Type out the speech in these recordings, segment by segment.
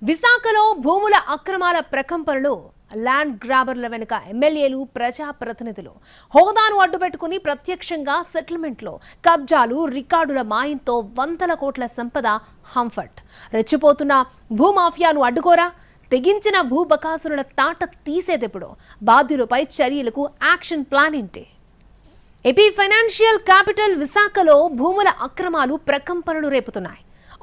విశాఖలో భూముల అక్రమాల ప్రకంపనలు ల్యాండ్ గ్రాబర్ల వెనుక ఎమ్మెల్యేలు ప్రజాప్రతినిధులు హోదాను అడ్డుపెట్టుకుని ప్రత్యక్షంగా సెటిల్మెంట్లో కబ్జాలు రికార్డుల మాయంతో వందల కోట్ల సంపద హంఫర్ట్ రెచ్చిపోతున్న భూమాఫియాను అడ్డుకోరా తెగించిన భూబకాసురుల తాట తీసేదెప్పుడు బాధ్యులపై చర్యలకు యాక్షన్ ప్లాన్ ఏంటి ఏపీ ఫైనాన్షియల్ క్యాపిటల్ విశాఖలో భూముల అక్రమాలు ప్రకంపనలు రేపుతున్నాయి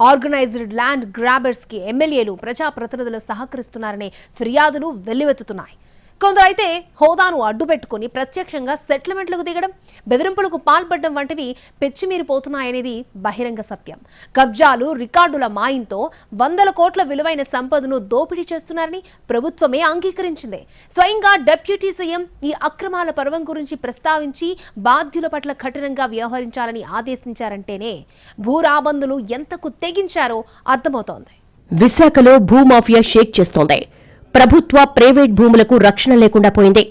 ఆర్గనైజ్డ్ ల్యాండ్ గ్రాబర్స్ కి ఎమ్మెల్యేలు ప్రజాప్రతినిధులు సహకరిస్తున్నారనే ఫిర్యాదులు వెల్లువెత్తుతున్నాయి. కొందరైతే హోదాను అడ్డుపెట్టుకుని ప్రత్యక్షంగా సెటిల్మెంట్లకు దిగడం బెదిరింపులకు పాల్పడడం వంటివి పెచ్చిమీరిపోతున్నాయనేది బహిరంగ సత్యం. కబ్జాలు రికార్డుల మాయంతో వందల కోట్ల విలువైన సంపదను దోపిడీ చేస్తున్నారని ప్రభుత్వమే అంగీకరించింది. స్వయంగా డిప్యూటీ సీఎం ఈ అక్రమాల పర్వం గురించి ప్రస్తావించి బాధ్యుల పట్ల కఠినంగా వ్యవహరించాలని ఆదేశించారంటేనే భూరాబందులు ఎంతకు తెగించారో అర్థమవుతోంది. విశాఖలో భూమాఫియా షేక్ చేస్తోంది. ప్రభుత్వ ప్రైవేట్ భూములకు రక్షణ లేకుండా పోయింది.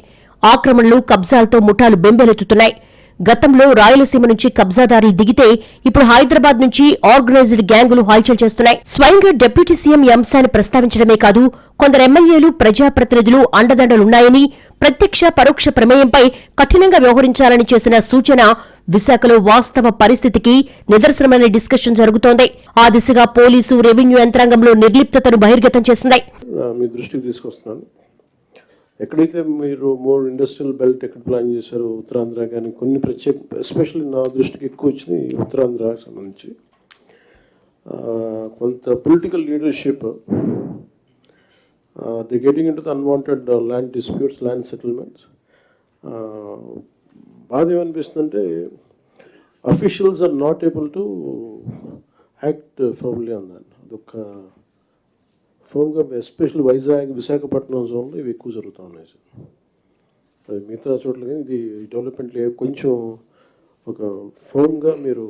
ఆక్రమణలు కబ్జాలతో ముఠాలు బెంబేలెత్తుతున్నాయి. గతంలో రాయలసీమ నుంచి కబ్జాదారులు దిగితే ఇప్పుడు హైదరాబాద్ నుంచి ఆర్గనైజ్డ్ గ్యాంగులు హల్చల్ చేస్తున్నాయి. స్వయంగా డిప్యూటీ సీఎం ఈ అంశాన్ని ప్రస్తావించడమే కాదు, కొందరు ఎమ్మెల్యేలు ప్రజాప్రతినిధులు అండదండలున్నాయని, ప్రత్యక్ష పరోక్ష ప్రమేయంపై కఠినంగా వ్యవహరించాలని చేసిన సూచన విశాఖలో వాస్తవ పరిస్థితికి నిదర్శనమైన డిస్కషన్ జరుగుతోంది. ఆ దిశగా పోలీసు, రెవెన్యూ యంత్రాంగంలో నిర్లిప్తతను బహిర్గతం చేసింది. మీ దృష్టికి తీసుకొస్తున్నాను. ఎక్కడైతే మీరు మోర్ ఇండస్ట్రియల్ బెల్ట్ ఎక్కడ ప్లాన్ చేశారో ఉత్తరాంధ్ర కానీ కొన్ని ప్రత్యేక ఎస్పెషల్లీ నా దృష్టికి ఎక్కువ వచ్చినాయి ఉత్తరాంధ్రకు సంబంధించి కొంత political leadership the getting in to the unwanted land disputes, land settlements. బాధ ఏమనిపిస్తుందంటే officials are not able to act firmly on that. అదొక ఫోన్గా ఎస్పెషల్లీ వైజాగ్, విశాఖపట్నం జోన్లో ఇవి ఎక్కువ జరుగుతూ ఉన్నాయి సార్. అది మిగతా చోట్ల కానీ ఇది డెవలప్మెంట్ కొంచెం ఒక ఫోన్గా మీరు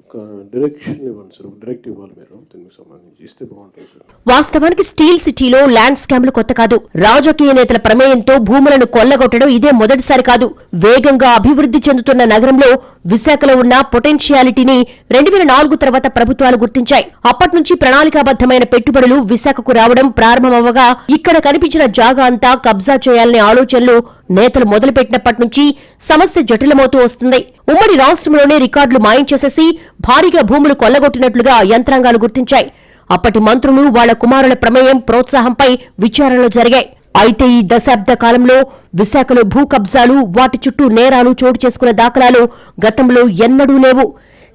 ఒక డైరెక్షన్ ఇవ్వండి సార్, ఒక డైరెక్ట్ ఇవ్వాలి మీరు దీనికి సంబంధించి ఇస్తే బాగుంటుంది సార్. వాస్తవానికి స్టీల్ సిటీలో ల్యాండ్ స్కామ్లు కొత్త కాదు. రాజకీయ నేతల ప్రమేయంతో భూములను కొల్లగొట్టడం ఇదే మొదటిసారి కాదు. వేగంగా అభివృద్ధి చెందుతున్న నగరంలో విశాఖలో ఉన్న పొటెన్షియాలిటీని 2004 తర్వాత ప్రభుత్వాలు గుర్తించాయి. అప్పటి నుంచి ప్రణాళికాబద్దమైన పెట్టుబడులు విశాఖకు రావడం ప్రారంభమవగా ఇక్కడ కనిపించిన జాగా అంతా కబ్జా చేయాలనే ఆలోచనలు నేతలు మొదలుపెట్టినప్పటి నుంచి సమస్య జటిలమవుతూ వస్తుంది. ఉమ్మడి రాష్ట్రంలోనే రికార్డులు మాయం చేసేసి భారీగా భూములు కొల్లగొట్టినట్లుగా యంత్రాంగాలు గుర్తించాయి. అప్పటి మంత్రులు, వాళ్ల కుమారుల ప్రమేయం, ప్రోత్సాహంపై విచారణలు జరిగాయి. అయితే ఈ దశాబ్ద కాలంలో విశాఖలో భూ కబ్జాలు, వాటి చుట్టూ నేరాలు చోటు చేసుకున్న దాఖలాలు గతంలో ఎన్నడూ లేవు.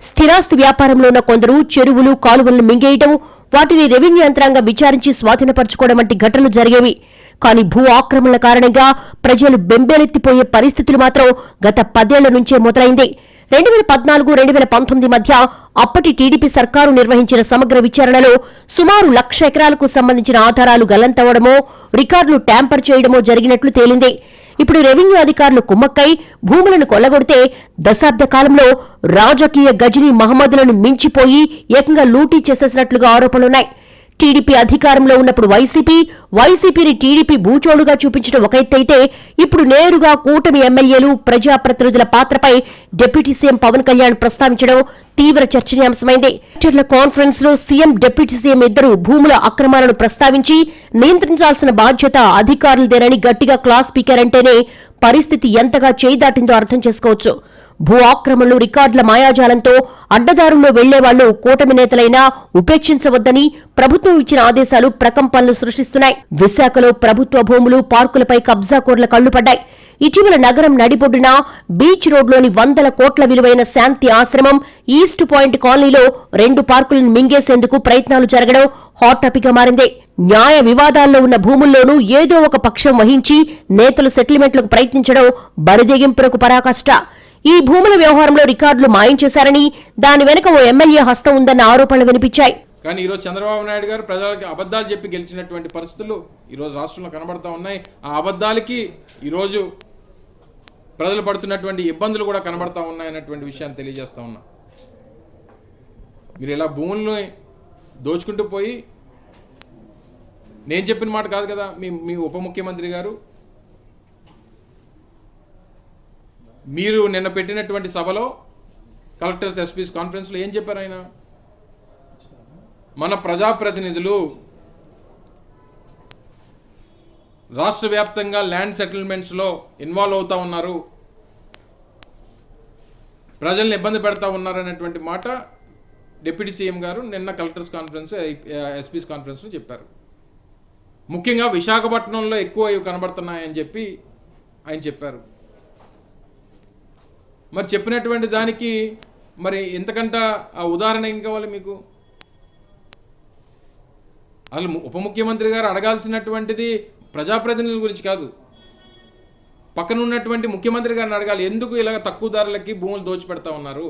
స్థిరాస్తి వ్యాపారంలో ఉన్న కొందరు చెరువులు, కాలువలను మింగేయడం, వాటిని రెవెన్యూ యంత్రాంగం విచారించి స్వాధీనపరచుకోవడం వంటి ఘటనలు జరిగేవి. కానీ భూ ఆక్రమణల కారణంగా ప్రజలు బెంబేలెత్తిపోయే పరిస్థితులు మాత్రం గత 10 ఏళ్ల నుంచే మొదలైంది. 2014-2019 మధ్య అప్పటి టీడీపీ సర్కారు నిర్వహించిన సమగ్ర విచారణలో సుమారు 1,00,000 ఎకరాలకు సంబంధించిన ఆధారాలు గల్లంతవడమో, రికార్డులు ట్యాంపర్ చేయడమో జరిగినట్లు తేలింది. ఇప్పుడు రెవెన్యూ అధికారులు కుమ్మక్కై భూములను కొల్లగొడితే దశాబ్ద కాలంలో రాజకీయ గజనీ మహమ్మదులను మించిపోయి ఏకంగా లూటీ చేసేసినట్లుగా ఆరోపణలున్నాయి. టీడీపీ అధికారంలో ఉన్నప్పుడు వైసీపీని టీడీపీ భూచోడుగా చూపించడం ఒక ఎత్తైతే, ఇప్పుడు నేరుగా కూటమి ఎమ్మెల్యేలు, ప్రజాప్రతినిధుల పాత్రపై డిప్యూటీ సీఎం పవన్ కళ్యాణ్ ప్రస్తావించడం తీవ్ర చర్చనీయాంశమైంది. కలెక్టర్ల కాన్ఫరెన్స్ లో సీఎం, డిప్యూటీ సీఎం ఇద్దరు భూముల అక్రమాలను ప్రస్తావించి నియంత్రించాల్సిన బాధ్యత అధికారులదేనని గట్టిగా క్లాస్ స్పీకర్ పరిస్థితి ఎంతగా చేయి దాటిందో అర్థం చేసుకోవచ్చు. భూ ఆక్రమణలు, రికార్డుల మాయాజాలంతో అడ్డదారుల్లో వెళ్లేవాళ్లు కూటమి నేతలైనా ఉపేక్షించవద్దని ప్రభుత్వం ఇచ్చిన ఆదేశాలు ప్రకంపనలు సృష్టిస్తున్నాయి. విశాఖలో ప్రభుత్వ భూములు, పార్కులపై కబ్జాకోర్ల కళ్లుపడ్డాయి. ఇటీవల నగరం నడిబొడ్డున బీచ్ రోడ్లోని వందల కోట్ల విలువైన శాంతి ఆశ్రమం, ఈస్ట్ పాయింట్ కాలనీలో 2 పార్కులను మింగేసేందుకు ప్రయత్నాలు జరగడం హాట్ టాపిక్ గా మారింది. న్యాయ వివాదాల్లో ఉన్న భూముల్లోనూ ఏదో ఒక పక్షం వహించి నేతలు సెటిల్మెంట్లకు ప్రయత్నించడం బరిదెగింపులకు పరాకాష్ట. ఈ భూముల వ్యవహారంలో రికార్డులు మాయం చేశారని, దాని వెనుక ఓ ఎమ్మెల్యే హస్తం ఉందన్న ఆరోపణలు వినిపించాయి. కానీ ఈరోజు చంద్రబాబు నాయుడు గారు ప్రజలకి అబద్ధాలు చెప్పి గెలిచినటువంటి పరిస్థితులు ఈరోజు రాష్ట్రంలో కనబడతా ఉన్నాయి. ఆ అబద్ధాలకి ఈరోజు ప్రజలు పడుతున్నటువంటి ఇబ్బందులు కూడా కనబడతా ఉన్నాయన్నటువంటి విషయాన్ని తెలియజేస్తా ఉన్నా. మీరు ఇలా భూములను దోచుకుంటూ పోయి, నేను చెప్పిన మాట కాదు కదా, మీ ఉప ముఖ్యమంత్రి గారు మీరు నిన్న పెట్టినటువంటి సభలో కలెక్టర్స్, ఎస్పీస్ కాన్ఫరెన్స్లో ఏం చెప్పారు ఆయన? మన ప్రజాప్రతినిధులు రాష్ట్ర వ్యాప్తంగా ల్యాండ్ సెటిల్మెంట్స్లో ఇన్వాల్వ్ అవుతూ ఉన్నారు, ప్రజల్ని ఇబ్బంది పెడతా ఉన్నారనేటువంటి మాట డిప్యూటీ సీఎం గారు నిన్న కలెక్టర్స్ కాన్ఫరెన్స్, ఎస్పీస్ కాన్ఫరెన్స్లో చెప్పారు. ముఖ్యంగా విశాఖపట్నంలో ఎక్కువ ఇవి కనబడుతున్నాయని చెప్పి ఆయన చెప్పారు. మరి చెప్పినటువంటి దానికి మరి ఎంతకంట ఆ ఉదాహరణ ఏం కావాలి మీకు? అసలు ఉప ముఖ్యమంత్రి గారు అడగాల్సినటువంటిది ప్రజాప్రతినిధుల గురించి కాదు, పక్కన ఉన్నటువంటి ముఖ్యమంత్రి గారిని అడగాలి. ఎందుకు ఇలా తక్కువ ధరలకి భూములు దోచిపెడతా ఉన్నారు?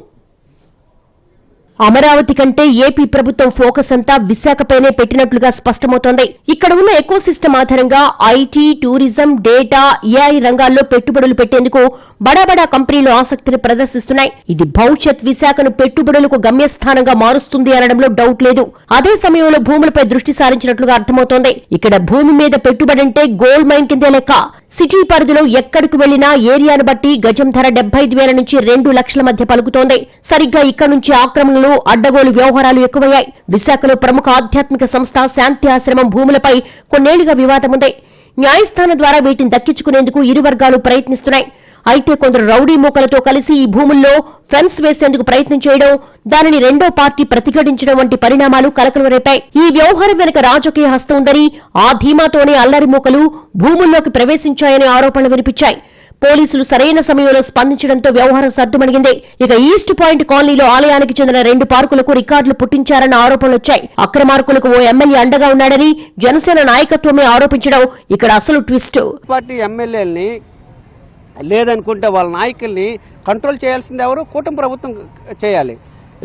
అమరావతి కంటే ఏపీ ప్రభుత్వం ఫోకస్ అంతా విశాఖపైనే పెట్టినట్లుగా స్పష్టమవుతోంది. ఇక్కడ ఉన్న ఎకోసిస్టమ్ ఆధారంగా ఐటీ, టూరిజం, డేటా, ఏఐ రంగాల్లో పెట్టుబడులు పెట్టేందుకు బడాబడా కంపెనీలు ఆసక్తిని ప్రదర్శిస్తున్నాయి. ఇది భవిష్యత్ విశాఖను పెట్టుబడులకు గమ్యస్థానంగా మారుస్తుంది అనడంలో డౌట్ లేదు. అదే సమయంలో భూములపై దృష్టి సారించినట్లుగా అర్థమవుతోంది. ఇక్కడ భూమి మీద పెట్టుబడంటే గోల్డ్ మైన్ కిందే లెక్క. సిటీ పరిధిలో ఎక్కడికి వెళ్లినా ఏరియాను బట్టి గజం ధర 75,000 నుంచి 2 లక్షల మధ్య పలుకుతోంది. సరిగ్గా ఇక్కడ నుంచి ఆక్రమణలు, అడ్డగోలు వ్యవహారాలు ఎక్కువయ్యాయి. విశాఖలో ప్రముఖ ఆధ్యాత్మిక సంస్థ శాంతి ఆశ్రమం భూములపై కొన్నేళ్లుగా వివాదం ఉంది. న్యాయస్థానం ద్వారా వీటిని దక్కించుకునేందుకు ఇరు వర్గాలు ప్రయత్నిస్తున్నాయి. అయితే కొందరు రౌడీ మూకలతో కలిసి ఈ భూముల్లో ఫెన్స్ వేసేందుకు ప్రయత్నం చేయడం, దానిని రెండో పార్టీ ప్రతిఘటించడం వంటి పరిణామాలు కలకలం రేపాయి. ఈ వ్యవహారం వెనుక రాజకీయ హస్తం ఉందని, ఆ ధీమాతోనే అల్లరి మూకలు భూముల్లోకి ప్రవేశించాయనే ఆరోపణలు వినిపించాయి. పోలీసులు సరైన సమయంలో స్పందించడంతో వ్యవహారం సర్దుమణిగింది. ఇక ఈస్ట్ పాయింట్ కాలనీలో ఆలయానికి చెందిన 2 పార్కులకు రికార్డులు పుట్టించారన్న ఆరోపణలొచ్చాయి. అక్రమార్కులకు ఓ ఎమ్మెల్యే అండగా ఉన్నాడని జనసేన నాయకత్వమే ఆరోపించడం ఇక్కడ అసలు ట్విస్ట్. పార్టీ ఎమ్మెల్యేలని లేదనుకుంటే వాళ్ళ నాయకుల్ని కంట్రోల్ చేయాల్సింది ఎవరు? కూటమి ప్రభుత్వం చేయాలి.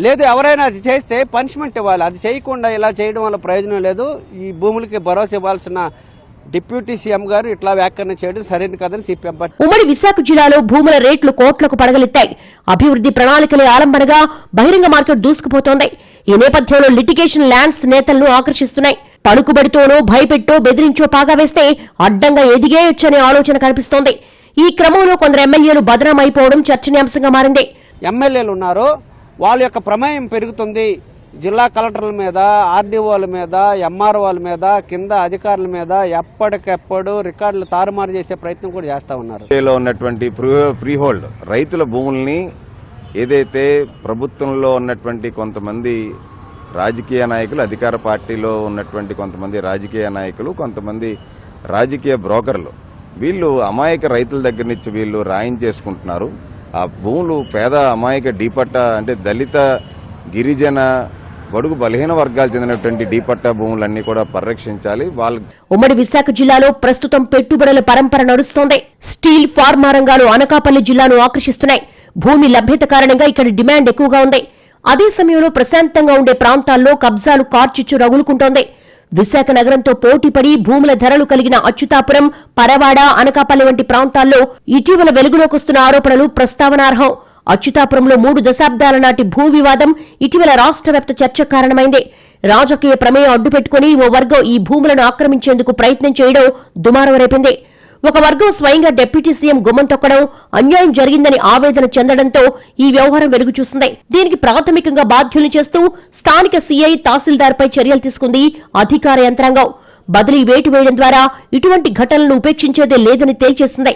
లేదు ఎవరైనా అది చేస్తే పనిష్మెంట్ ఇవ్వాలి. అది చేయకుండా ఇలా చేయడం వల్ల ప్రయోజనం లేదు. ఈ భూములకి భరోసా ఇవ్వాల్సిన డిప్యూటీ సీఎం గారు ఇట్లా వ్యాఖ్యానం చేయడం సరైనది కాదని సిపిఎం పార్టీ. ఉమ్మడి విశాఖ జిల్లాలో భూముల రేట్లు కోట్లకు పడగలెత్తాయి. అభివృద్ధి ప్రణాళికలే ఆలంబనగా బహిరంగ మార్కెట్ దూసుకుపోతోంది. ఈ నేపథ్యంలో లిటిగేషన్ ల్యాండ్స్ నేతలను ఆకర్షిస్తున్నాయి. పలుకుబడితోనో భయపెట్టో బెదిరించో పాగా వేస్తే అడ్డంగా ఎదిగేయొచ్చనే ఆలోచన కనిపిస్తోంది. ఈ క్రమంలో కొందరు ఎమ్మెల్యేలు బదనామైపోవడం చర్చనీయాంశంగా మారింది. ఎమ్మెల్యేలు ఉన్నారు, వాళ్ళ యొక్క ప్రమేయం పెరుగుతుంది. జిల్లా కలెక్టర్ల మీద, ఆర్డీఓల మీద, ఎంఆర్ఓల మీద, కింద అధికారుల మీద ఎప్పటికెప్పుడు రికార్డులు తారుమారు చేసే ప్రయత్నం కూడా చేస్తా ఉన్నారు. ఉన్నటువంటి ఫ్రీ హోల్డ్ రైతుల భూముల్ని ఏదైతే ప్రభుత్వంలో ఉన్నటువంటి కొంతమంది రాజకీయ నాయకులు, అధికార పార్టీలో ఉన్నటువంటి కొంతమంది రాజకీయ నాయకులు, కొంతమంది రాజకీయ బ్రోకర్లు, వీళ్ళు అమాయక రైతుల దగ్గర నుంచి వీళ్ళు రాయించేసుకుంటున్నారు. ఆ భూములు పేద అమాయక డీపట్టా అంటే దళిత, గిరిజన, బడుగు బలహీన వర్గాలు చెందినటువంటి డీపట్టా భూములన్నీ కూడా పరిరక్షించాలి. ఉమ్మడి విశాఖ జిల్లాలో ప్రస్తుతం పెట్టుబడుల పరంపర నడుస్తోంది. స్టీల్, ఫార్మా రంగాలు అనకాపల్లి జిల్లాను ఆకర్షిస్తున్నాయి. భూమి లభ్యత కారణంగా ఇక్కడ డిమాండ్ ఎక్కువగా ఉంది. అదే సమయంలో ప్రశాంతంగా ఉండే ప్రాంతాల్లో కబ్జాలు కార్చిచ్చు రగులుకుంటోంది. విశాఖ నగరంతో పోటీపడి భూముల ధరలు కలిగిన అచ్యుతాపురం, పరవాడ, అనకాపల్లి వంటి ప్రాంతాల్లో ఇటీవల వెలుగులోకొస్తున్న ఆరోపణలు ప్రస్తావనార్హం. అచ్యుతాపురంలో 3 దశాబ్దాల నాటి భూ వివాదం ఇటీవల రాష్ట్ర వ్యాప్త చర్చకు కారణమైంది. రాజకీయ ప్రమేయం అడ్డుపెట్టుకుని ఓ వర్గం ఈ భూములను ఆక్రమించేందుకు ప్రయత్నం చేయడం దుమారం రేపింది. ఒక వర్గం స్వయంగా డిప్యూటీ సీఎం గుమ్మం తొక్కడం, అన్యాయం జరిగిందని ఆవేదన చెందడంతో ఈ వ్యవహారం వెలుగు చూసింది. దీనికి ప్రాథమికంగా బాధ్యులు చేస్తూ స్థానిక సీఐ, తహసీల్దార్పై చర్యలు తీసుకుంది అధికార యంత్రాంగం. బదిలీ వేటు వేయడం ద్వారా ఇటువంటి ఘటనలను ఉపేక్షించేదే లేదని తేల్చేసింది.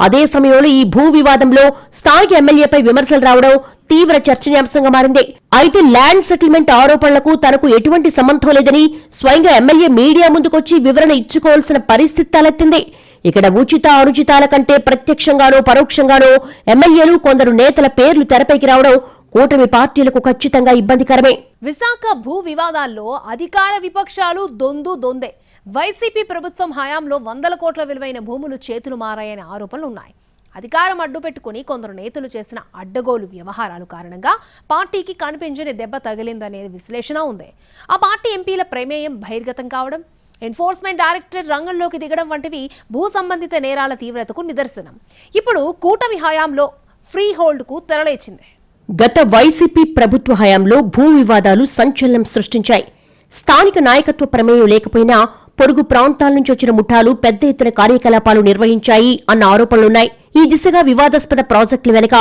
అదే సమయంలో ఈ భూ వివాదంలో స్థానిక ఎమ్మెల్యేపై విమర్శలు రావడం తీవ్ర చర్చనీయాంశంగా మారింది. అయితే ల్యాండ్ సెటిల్మెంట్ ఆరోపణలకు తనకు ఎటువంటి సంబంధం లేదని స్వయంగా ఎమ్మెల్యే మీడియా ముందుకొచ్చి వివరణ ఇచ్చుకోవాల్సిన పరిస్థితి తలెత్తింది. ఇక్కడ ఉచిత, అనుచితాల కంటే ప్రత్యక్షంగానో పరోక్షంగానో ఎమ్మెల్యేలు, కొందరు నేతల పేర్లు తెరపైకి రావడం కూటమి పార్టీలకు ఖచ్చితంగా ఇబ్బందికరమే. విశాఖ భూ వివాదాల్లో అధికార విపక్షాలు దొందే. వైసీపీ ప్రభుత్వం హయాంలో 100 కోట్ల విలువైన భూములు చేతులు మారాయనే ఆరోపణలు ఉన్నాయి. అధికారం అడ్డుపెట్టుకుని కొందరు నేతలు చేసిన అడ్డగోలు వ్యవహారాల కారణంగా పార్టీకి కనిపించని దెబ్బ తగిలిందనే విశ్లేషణ ఉంది. ఆ పార్టీ ఎంపీల ప్రమేయం బహిర్గతం కావడం, ఎన్ఫోర్స్మెంట్ డైరెక్టర్ రంగంలోకి దిగడం వంటివి భూ సంబంధిత నేరాల తీవ్రతకు నిదర్శనం. ఇప్పుడు కూటమి హయాంలో ఫ్రీ హోల్డ్కు తెరలేచింది. గత వైసీపీ ప్రభుత్వ హయాంలో భూ వివాదాలు సంచలనం సృష్టించాయి. స్థానిక నాయకత్వ ప్రమేయం లేకపోయినా పొరుగు ప్రాంతాల నుంచి వచ్చిన ముఠాలు పెద్ద ఎత్తున కార్యకలాపాలు నిర్వహించాయి అన్న ఆరోపణలున్నాయి. ఈ దిశగా వివాదాస్పద ప్రాజెక్టుల వెనుక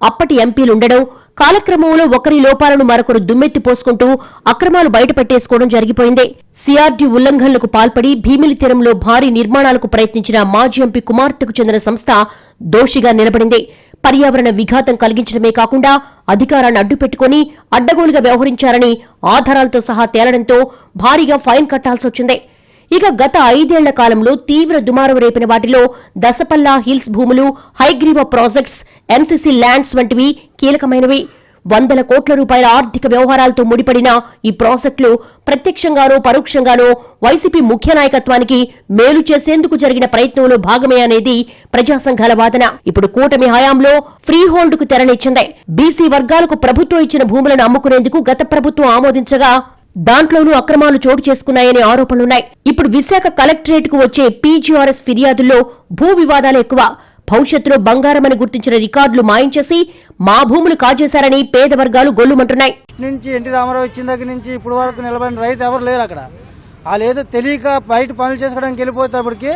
అప్పటి ఎంపీలుండడం, కాలక్రమంలో ఒకరి లోపాలను మరొకరు దుమ్మెత్తి పోసుకుంటూ అక్రమాలు బయటపెట్టేసుకోవడం జరిగిపోయింది. సిఆర్డీ ఉల్లంఘనలకు పాల్పడి భీమిలి తీరంలో భారీ నిర్మాణాలకు ప్రయత్నించిన మాజీ ఎంపీ కుమార్తెకు చెందిన సంస్థ దోషిగా నిలబడింది. పర్యావరణ విఘాతం కలిగించడమే కాకుండా అధికారాన్ని అడ్డుపెట్టుకుని అడ్డగోలుగా వ్యవహరించారని ఆధారాలతో సహా తేలడంతో భారీగా ఫైన్ కట్టాల్సొచ్చింది. ఇక గత 5 ఏళ్ల కాలంలో తీవ్ర దుమారం రేపిన వాటిలో దసపల్లా హిల్స్ భూములు, హైగ్రీవా ప్రాజెక్ట్స్, ఎన్సీసీ ల్యాండ్స్ వంటివి కీలకమైనవి. 100 కోట్ల రూపాయల ఆర్థిక వ్యవహారాలతో ముడిపడిన ఈ ప్రాజెక్టులు ప్రత్యక్షంగానో పరోక్షంగానో వైసీపీ ముఖ్య నాయకత్వానికి మేలు చేసేందుకు జరిగిన ప్రయత్నంలో భాగమే అనేది ప్రజా సంఘాల వాదన. ఇప్పుడు కూటమి హయాంలో ఫ్రీ హోల్డ్ కు తెరనిచ్చింది. బీసీ వర్గాలకు ప్రభుత్వం ఇచ్చిన భూములను అమ్ముకునేందుకు గత ప్రభుత్వం ఆమోదించగా దాంట్లోనూ అక్రమాలు చోటు చేసుకున్నాయనే ఆరోపణలున్నాయి. ఇప్పుడు విశాఖ కలెక్టరేట్ కు వచ్చే పీజీఆర్ఎస్ ఫిర్యాదుల్లో భూ వివాదాలు ఎక్కువ. భవిష్యత్తులో బంగారమని గుర్తించిన రికార్డులు మాయం చేసి మా భూములు కాజేశారని పేద వర్గాలు గొల్లుమంటున్నాయి. నుంచి ఎన్టీ రామారావు ఇచ్చిన దగ్గర నుంచి ఇప్పుడు వరకు నిలబడిన రైతు ఎవరు లేరు అక్కడ. వాళ్ళు ఏదో తెలియక బయట పనులు చేసుకోవడానికి వెళ్ళిపోయేటప్పటికి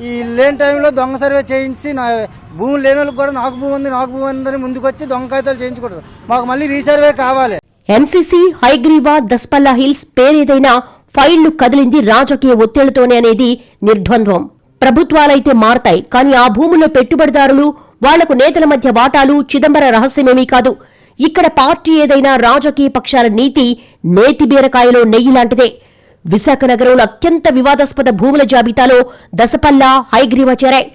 ఈ లేని టైంలో దొంగ సర్వే చేయించి భూములు లేని వాళ్ళకి కూడా నాకు భూమి ఉందని ముందుకు వచ్చి దొంగ కాగితాలు చేయించుకుంటారు. మాకు మళ్ళీ రీసర్వే కావాలి. ఎన్సీసీ, హైగ్రీవా, దస్పల్లా హిల్స్ పేరేదైనా ఫైళ్లు కదిలింది రాజకీయ ఒత్తిళ్లతోనే అనేది నిర్ద్వంద్వం. ప్రభుత్వాలైతే మారతాయి, కానీ ఆ భూముల్లో పెట్టుబడిదారులు, వాళ్లకు నేతల మధ్య వాటాలు చిదంబర రహస్యమేమీ కాదు. ఇక్కడ పార్టీ ఏదైనా రాజకీయ పక్షాల నీతి నేతి బీరకాయలో నెయ్యి లాంటిదే. విశాఖ నగరంలో అత్యంత వివాదాస్పద భూముల జాబితాలో దసపల్లా, హైగ్రీవా చేరాయి.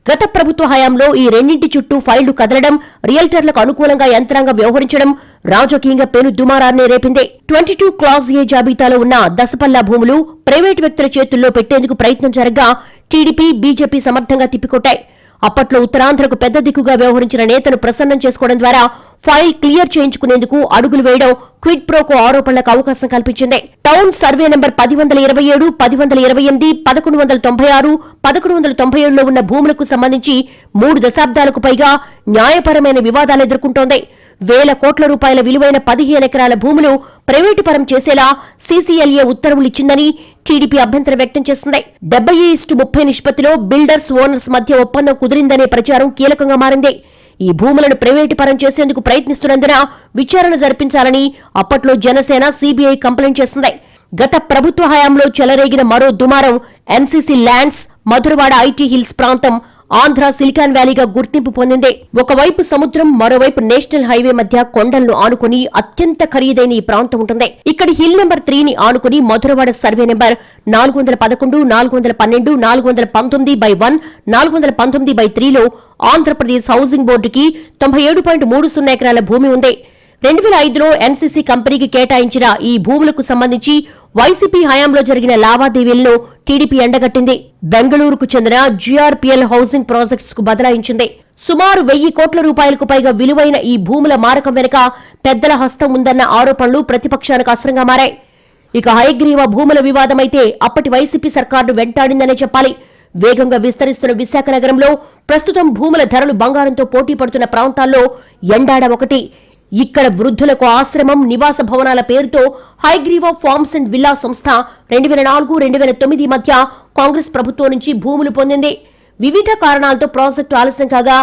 గత ప్రభుత్వ హయాంలో ఈ రెండింటి చుట్టూ ఫైళ్లు కదలడం, రియల్టర్లకు అనుకూలంగా యంత్రాంగం వ్యవహరించడం రాజకీయంగా పెను దుమారాన్నే రేపింది. 22 క్లాజ్ ఏ జాబితాలో ఉన్న దసపల్లా భూములు ప్రైవేటు వ్యక్తుల చేతుల్లో పెట్టేందుకు ప్రయత్నం జరగ్గా టీడీపీ, బీజేపీ సమర్థంగా తిప్పికొట్టాయి. అప్పట్లో ఉత్తరాంధ్రకు పెద్ద దిక్కుగా వ్యవహరించిన నేతను ప్రసన్నం చేసుకోవడం ద్వారా ఫైల్ క్లియర్ చేయించుకునేందుకు అడుగులు వేయడం క్విడ్ ప్రోకో ఆరోపణలకు అవకాశం కల్పించింది. టౌన్ సర్వే నెంబర్ 1027, 1028, 1196, 1197లో ఉన్న భూములకు సంబంధించి 3 దశాబ్దాలకు పైగా న్యాయపరమైన వివాదాలు ఎదుర్కొంటోంది. వేల కోట్ల రూపాయల విలువైన 15 ఎకరాల భూములు ప్రైవేటు పరం చేసేలా సీసీఎల్ఏ ఉత్తర్వులిచ్చిందని టీడీపీ అభ్యంతరం వ్యక్తం చేసింది. 70:30 నిష్పత్తిలో బిల్డర్స్, ఓనర్స్ మధ్య ఒప్పందం కుదిరిందనే ప్రచారం కీలకంగా మారింది. ఈ భూములను ప్రైవేటు పరం చేసేందుకు ప్రయత్నిస్తున్నందున విచారణ జరిపించాలని అప్పట్లో జనసేన, సీబీఐ కంప్లైంట్ చేసింది. గత ప్రభుత్వ హయాంలో చెలరేగిన మరో దుమారం NCC lands, Madhurawada IT hills ప్రాంతం ఆంధ్ర సిలికాన్ వ్యాలీగా గుర్తింపు పొందింది. ఒకవైపు సముద్రం, మరోవైపు నేషనల్ హైవే మధ్య కొండలను ఆనుకుని అత్యంత ఖరీదైన ఈ ప్రాంతం ఉంటుంది. ఇక్కడ హిల్ నెంబర్ 3ని ఆనుకుని మధురవాడ సర్వే నెంబర్ 411, 412, 419/1, 419/3లో ఆంధ్రప్రదేశ్ హౌసింగ్ బోర్డుకి 97.30 ఎకరాల భూమి ఉంది. 2005లో ఎన్సీసీ కంపెనీకి కేటాయించిన ఈ భూములకు సంబంధించి వైసీపీ హయాంలో జరిగిన లావాదేవీలను టీడీపీ ఎండగట్టింది. బెంగళూరుకు చెందిన జీఆర్పీఎల్ హౌసింగ్ ప్రాజెక్ట్స్ కు బదలాయించింది. సుమారు 1000 కోట్ల రూపాయలకు పైగా విలువైన ఈ భూముల మారకం వెనుక పెద్దల హస్తం ఉందన్న ఆరోపణలు ప్రతిపక్షానికి అస్త్రంగా మారాయి. ఇక హైగ్రీవా భూముల వివాదమైతే అప్పటి వైసీపీ సర్కారు వెంటాడిందనే చెప్పాలి. వేగంగా విస్తరిస్తున్న విశాఖ నగరంలో ప్రస్తుతం భూముల ధరలు బంగారంతో పోటీ పడుతున్న ప్రాంతాల్లో ఎండాడ ఒకటి. ఇక్కడ వృద్ధులకు ఆశ్రమం, నివాస భవనాల పేరుతో హైగ్రీవా ఫార్మ్స్ అండ్ విల్లా సంస్థ 2004-2009 మధ్య కాంగ్రెస్ ప్రభుత్వం నుంచి భూములు పొందింది. వివిధ కారణాలతో ప్రాజెక్టు ఆలస్యం కాగా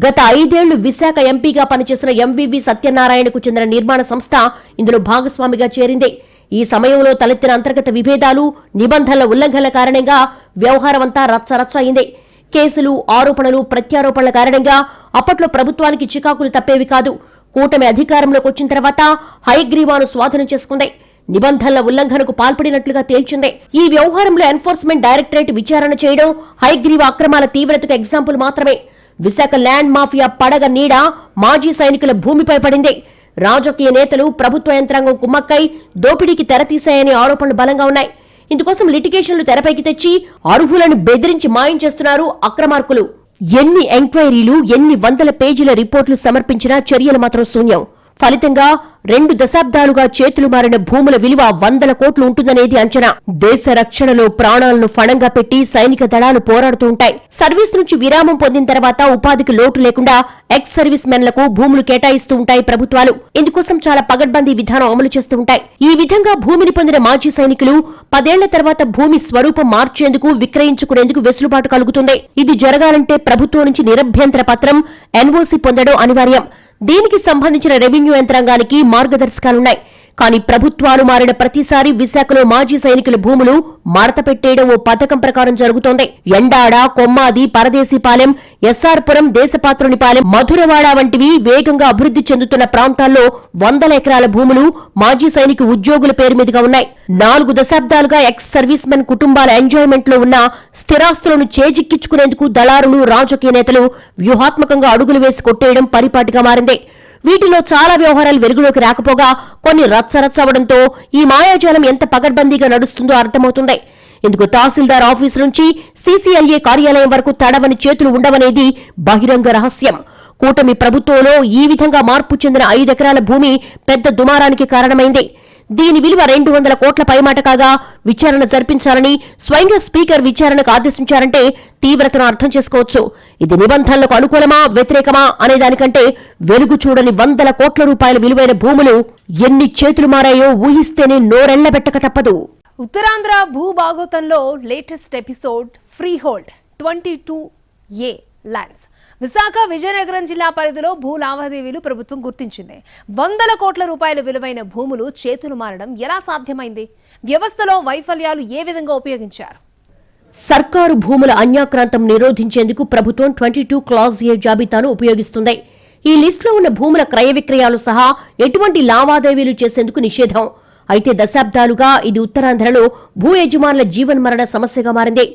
గత 5 ఏళ్లు విశాఖ ఎంపీగా పనిచేసిన ఎంవీవీ సత్యనారాయణకు చెందిన నిర్మాణ సంస్థ ఇందులో భాగస్వామిగా చేరింది. ఈ సమయంలో తలెత్తిన అంతర్గత విభేదాలు, నిబంధనల ఉల్లంఘనల కారణంగా వ్యవహారమంతా రచ్చరచ్చ అయింది. కేసులు, ఆరోపణలు, ప్రత్యారోపణల కారణంగా అప్పట్లో ప్రభుత్వానికి చికాకులు తప్పేవి కాదు. కూటమి అధికారంలోకి వచ్చిన తర్వాత హైగ్రీవాను స్వాధీనం చేసుకుంది. నిబంధనల ఉల్లంఘనకు పాల్పడినట్లుగా తేల్చింది. ఈ వ్యవహారంలో ఎన్ఫోర్స్మెంట్ డైరెక్టరేట్ విచారణ చేయడం హైగ్రీవా అక్రమాల తీవ్రతకు ఎగ్జాంపుల్ మాత్రమే. విశాఖ ల్యాండ్ మాఫియా పడగ నీడ మాజీ సైనికుల భూమిపై పడింది. రాజకీయ నేతలు, ప్రభుత్వ యంత్రాంగం కుమ్మక్కై దోపిడీకి తెరతీశాయనే ఆరోపణలు బలంగా ఉన్నాయి. ఇందుకోసం లిటిగేషన్లు తెరపైకి తెచ్చి అర్హులను బెదిరించి మాయం చేస్తున్నారు అక్రమార్కులు. ఎన్ని ఎంక్వైరీలు, ఎన్ని వందల పేజీల రిపోర్టులు సమర్పించినా చర్యలు మాత్రం శూన్యం. ఫలితంగా 2 దశాబ్దాలుగా చేతులు మారిన భూముల విలువ 100 కోట్లు ఉంటుందనేది అంచనా. దేశ రక్షణలో ప్రాణాలను ఫణంగా పెట్టి సైనిక దళాలు పోరాడుతూ ఉంటాయి. సర్వీస్ నుంచి విరామం పొందిన తర్వాత ఉపాధికి లోటు లేకుండా ఎక్స్ సర్వీస్ మెన్లకు భూములు కేటాయిస్తూ ఉంటాయి ప్రభుత్వాలు. ఇందుకోసం చాలా పగడ్బందీ విధానం అమలు చేస్తూ ఉంటాయి. ఈ విధంగా భూమిని పొందిన మాజీ సైనికులు 10 ఏళ్ల తర్వాత భూమి స్వరూపం మార్చేందుకు, విక్రయించుకునేందుకు వెసులుబాటు కలుగుతుంది. ఇది జరగాలంటే ప్రభుత్వం నుంచి నిరభ్యంతర పత్రం, ఎన్ఓసీ పొందడం అనివార్యం. దీనికి సంబంధించిన రెవెన్యూ యంత్రాంగానికి మార్గదర్శకాలున్నాయి. కానీ ప్రభుత్వాలు మారిన ప్రతిసారి విశాఖలో మాజీ సైనికుల భూములు మడత పెట్టేయడం ఓ పథకం ప్రకారం జరుగుతోంది. ఎండాడ, కొమ్మాది, పరదేశీపాలెం, ఎస్ఆర్పురం, దేశపాత్రునిపాలెం, మధురవాడ వంటివి వేగంగా అభివృద్ధి చెందుతున్న ప్రాంతాల్లో 100 ఎకరాల భూములు మాజీ సైనిక ఉద్యోగుల పేరు మీదుగా ఉన్నాయి. 4 దశాబ్దాలుగా ఎక్స్ సర్వీస్ మెన్ కుటుంబాల ఎంజాయ్మెంట్ లో ఉన్న స్థిరాస్తులను చేజిక్కించుకునేందుకు దళారులు, రాజకీయ నేతలు వ్యూహాత్మకంగా అడుగులు వేసి కొట్టేయడం పరిపాటిగా మారింది. వీటిలో చాలా వ్యవహారాలు వెలుగులోకి రాకపోగా కొన్ని రచ్చరచ్చవడంతో ఈ మాయాజాలం ఎంత పగడ్బందీగా నడుస్తుందో అర్థమవుతుంది. ఇందుకు తహసీల్దార్ ఆఫీసు నుంచి సీసీఎల్ఏ కార్యాలయం వరకు తడవని చేతులు ఉండవనేది బహిరంగ రహస్యం. కూటమి ప్రభుత్వంలో ఈ విధంగా మార్పు చెందిన 5 ఎకరాల భూమి పెద్ద దుమారానికి కారణమైంది. దీని విలువ 200 కోట్ల పైమాట కాగా విచారణ జరిపించాలని స్వయంగా స్పీకర్ విచారణకు ఆదేశించారంటే తీవ్రతను అర్థం చేసుకోవచ్చు. ఇది నిబంధనలకు అనుకూలమా, వ్యతిరేకమా అనే దానికంటే వెలుగు చూడని 100 కోట్ల రూపాయల విలువైన భూములు ఎన్ని చేతులు మారాయో ఊహిస్తేనే నోరెళ్లబెట్టక తప్పదు. ఉత్తరాంధ్ర భూభాగోతంలో latest episode free hold 22A lands. Visakha Vizianagaram జిల్లా పరిధిలో భూ లావాదేవీలు ప్రభుత్వం గుర్తించింది. 100 కోట్ల రూపాయల విలువైన భూములు చేతులు మారడం ఎలా సాధ్యమైంది? వ్యవస్థలో వైఫల్యాలు ఏ విధంగా ఉపయోగించారు? సర్కారు భూముల అన్యాక్రాంతం నిరోధించేందుకు ప్రభుత్వం 22 క్లాజ్ ఏ జాబితాను ఉపయోగిస్తుంది. ఈ లిస్టులో ఉన్న భూముల క్రయ విక్రయాలు సహా ఎటువంటి లావాదేవీలు చేసేందుకు నిషేధం. అయితే దశాబ్దాలుగా ఇది ఉత్తరాంధ్రలో భూ యజమానుల జీవన్మరణ సమస్యగా మారింది.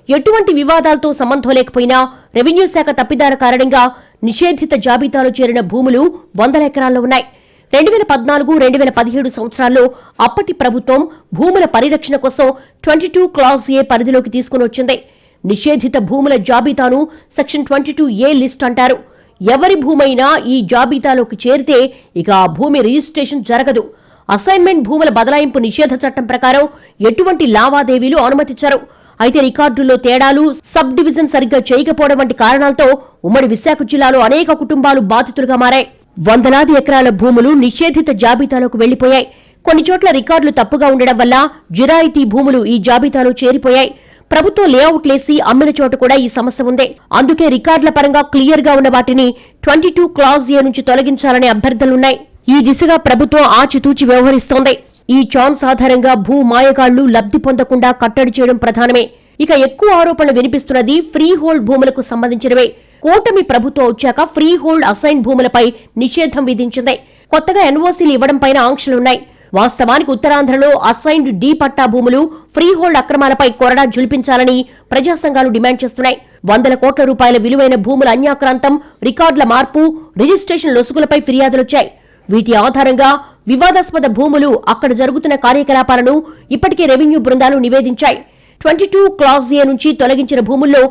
ఎటువంటి వివాదాలతో సంబంధం లేకపోయినా రెవెన్యూ శాఖ తప్పిదాల కారణంగా నిషేధిత జాబితాలో చేరిన భూములు 100 ఎకరాల్లో ఉన్నాయి. 2014-2017 సంవత్సరాల్లో అప్పటి ప్రభుత్వం భూముల పరిరక్షణ కోసం 22 క్లాజ్ ఏ పరిధిలోకి తీసుకుని వచ్చింది. నిషేధిత భూముల జాబితాను సెక్షన్ 22A లిస్ట్ అంటారు. ఎవరి భూమైనా ఈ జాబితాలోకి చేరితే ఇక ఆ భూమి రిజిస్ట్రేషన్ జరగదు. అసైన్మెంట్ భూముల బదలాయింపు నిషేధ చట్టం ప్రకారం ఎటువంటి లావాదేవీలు అనుమతించరు. అయితే రికార్డుల్లో తేడాలు, సబ్ డివిజన్ సరిగ్గా చేయకపోవడం వంటి కారణాలతో ఉమ్మడి విశాఖ జిల్లాలో అనేక కుటుంబాలు బాధితులుగా మారాయి. వందలాది ఎకరాల భూములు నిషేధిత జాబితాలోకి వెళ్లిపోయాయి. కొన్ని చోట్ల రికార్డులు తప్పుగా ఉండడం వల్ల జిరాయితీ భూములు ఈ జాబితాలో చేరిపోయాయి. ప్రభుత్వం లేఅవుట్లేసి అమ్మిన చోట కూడా ఈ సమస్య ఉంది. అందుకే రికార్డుల పరంగా క్లియర్ గా ఉన్న వాటిని 22 క్లాజ్ ఏ నుంచి తొలగించాలనే అభ్యర్థనలున్నాయి. ఈ దిశగా ప్రభుత్వం ఆచితూచి వ్యవహరిస్తోంది. ఈ ఛాన్స్ ఆధారంగా భూ మాయగాళ్లు లబ్ధి పొందకుండా కట్టడి చేయడం ప్రధానమే. ఇక ఎక్కువ ఆరోపణలు వినిపిస్తున్నది ఫ్రీ హోల్డ్ భూములకు సంబంధించినవే. కూటమి ప్రభుత్వం వచ్చాక ఫ్రీ హోల్డ్ అసైన్ భూములపై నిషేధం విధించింది. కొత్తగా ఎన్ఓసీలు ఇవ్వడంపైన ఆంక్షలున్నాయి. వాస్తవానికి ఉత్తరాంధ్రలో అసైన్డ్ డి పట్టా భూములు ఫ్రీ హోల్డ్ అక్రమాలపై కొరడా జులిపించాలని ప్రజా సంఘాలు డిమాండ్ చేస్తున్నాయి. 100 కోట్ల రూపాయల విలువైన భూముల అన్యాక్రాంతం, రికార్డుల మార్పు, రిజిస్ట్రేషన్ లొసుగులపై ఫిర్యాదులొచ్చాయి. వీటి ఆధారంగా వివాదాస్పద భూములు, అక్కడ జరుగుతున్న కార్యకలాపాలను ఇప్పటికే రెవెన్యూ బృందాలు నివేదించాయి. 22 క్లాజ్ ఏ నుంచి తొలగించిన భూముల్లో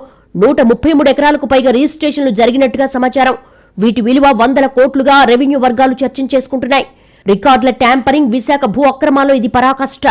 133 ఎకరాలకు పైగా రిజిస్ట్రేషన్లు జరిగినట్టుగా సమాచారం. వీటి విలువ 100 కోట్లుగా రెవెన్యూ వర్గాలు చర్చించేసుకుంటున్నాయి. రికార్డుల ట్యాంపరింగ్, విశాఖ భూ అక్రమాల్లో ఇది పరాకాష్ట.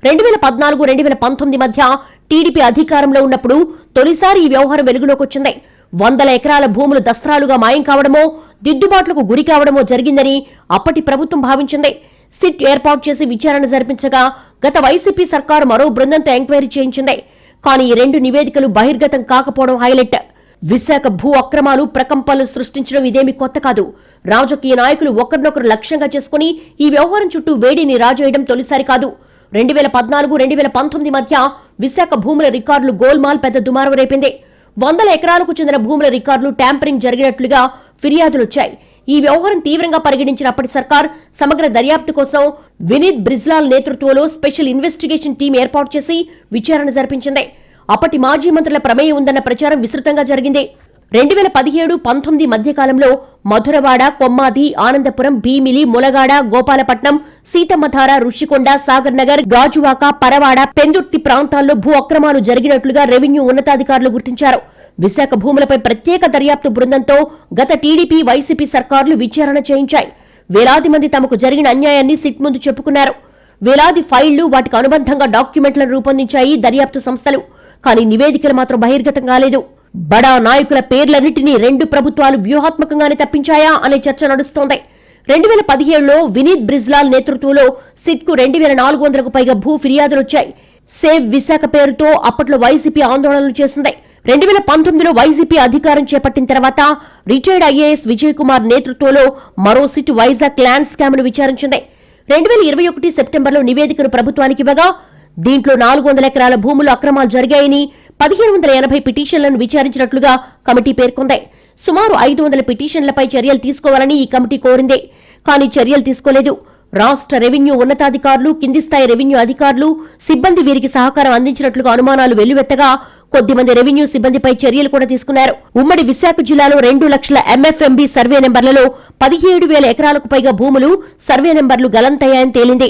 2014-2019 మధ్య టీడీపీ అధికారంలో ఉన్నప్పుడు తొలిసారి ఈ వ్యవహారం వెలుగులోకొచ్చింది. 100 ఎకరాల భూములు దస్త్రాలుగా మాయం కావడమో, దిద్దుబాట్లకు గురి కావడమో జరిగిందని అప్పటి ప్రభుత్వం భావించింది. సిట్ ఏర్పాటు చేసి విచారణ జరిపించగా గత వైసీపీ సర్కారు మరో బృందంతో ఎంక్వైరీ చేయించింది. కానీ ఈ 2 నివేదికలు బహిర్గతం కాకపోవడం హైలైట్. విశాఖ భూ అక్రమాలు ప్రకంపనలు సృష్టించడం ఇదేమీ కొత్త కాదు. రాజకీయ నాయకులు ఒకరినొకరు లక్ష్యంగా చేసుకుని ఈ వ్యవహారం చుట్టూ వేడిని రాజేయడం తొలిసారి కాదు. 2014-2019 మధ్య విశాఖ భూముల రికార్డులు గోల్మాల్ పెద్ద దుమారం రేపింది. 100 ఎకరాలకు చెందిన భూముల రికార్డులు ట్యాంపరింగ్ జరిగినట్లుగా ఫిర్యాదులొచ్చాయి. ఈ వ్యవహారం తీవ్రంగా పరిగణించిన అప్పటి సర్కార్ సమగ్ర దర్యాప్తు కోసం వినీత్ బ్రిజ్లాల్ నేతృత్వంలో స్పెషల్ ఇన్వెస్టిగేషన్ టీం ఏర్పాటు చేసి విచారణ జరిపించింది. అప్పటి మాజీ మంత్రుల ప్రమేయం ఉందన్న ప్రచారం విస్తృతంగా జరిగింది. 2017-19 మధ్యకాలంలో మధురవాడ, కొమ్మాది, ఆనందపురం, భీమిలి, ములగాడ, గోపాలపట్నం, సీతమ్మధార, రుషికొండ, సాగర్ నగర్, గాజువాక, పరవాడ, పెందుర్తి ప్రాంతాల్లో భూ అక్రమాలు జరిగినట్లుగా రెవెన్యూ ఉన్నతాధికారులు గుర్తించారు. విశాఖ భూములపై ప్రత్యేక దర్యాప్తు బృందంతో గత టీడీపీ, వైసీపీ సర్కార్లు విచారణ చేయించాయి. వేలాది మంది తమకు జరిగిన అన్యాయాన్ని సిట్ ముందు చెప్పుకున్నారు. వేలాది ఫైళ్లు, వాటికి అనుబంధంగా డాక్యుమెంట్లను రూపొందించాయి దర్యాప్తు సంస్థలు. కానీ నివేదికలు మాత్రం బహిర్గతం కాలేదు. బడా నాయకుల పేర్లన్నింటినీ 2 ప్రభుత్వాలు వ్యూహాత్మకంగానే తప్పించాయా అనే చర్చ నడుస్తోంది. 2017లో వినీత్ బ్రిజ్లాల్ నేతృత్వంలో సిట్కు 2400కు పైగా భూ ఫిర్యాదులొచ్చాయి. సేవ్ విశాఖ పేరుతో అప్పట్లో వైసీపీ ఆందోళనలు చేసింది. 2019లో వైసీపీ అధికారం చేపట్టిన తర్వాత రిటైర్డ్ ఐఏఎస్ విజయ్ కుమార్ నేతృత్వంలో మరో సిట్ వైజాగ్ ల్యాండ్ స్కామ్ ను విచారించింది. 2021 సెప్టెంబర్లో నివేదికను ప్రభుత్వానికి ఇవ్వగా దీంట్లో 400 ఎకరాల భూములు అక్రమాలు జరిగాయని 1580 పిటిషన్లను విచారించినట్లుగా కమిటీ పేర్కొంది. సుమారు 500 పిటిషన్లపై చర్యలు తీసుకోవాలని ఈ కమిటీ కోరింది. కానీ చర్యలు తీసుకోలేదు. రాష్ట్ర రెవెన్యూ ఉన్నతాధికారులు, కింది స్థాయి రెవెన్యూ అధికారులు, సిబ్బంది వీరికి సహకారం అందించినట్లుగా అనుమానాలు వెల్లువెత్తగా కొద్దిమంది రెవెన్యూ సిబ్బందిపై చర్యలు కూడా తీసుకున్నారు. ఉమ్మడి విశాఖ జిల్లాలో 2 లక్షల MFMB సర్వే నెంబర్లలో 17,000 ఎకరాలకు పైగా భూములు సర్వే నెంబర్లు గల్లంతయ్యాయని తేలింది.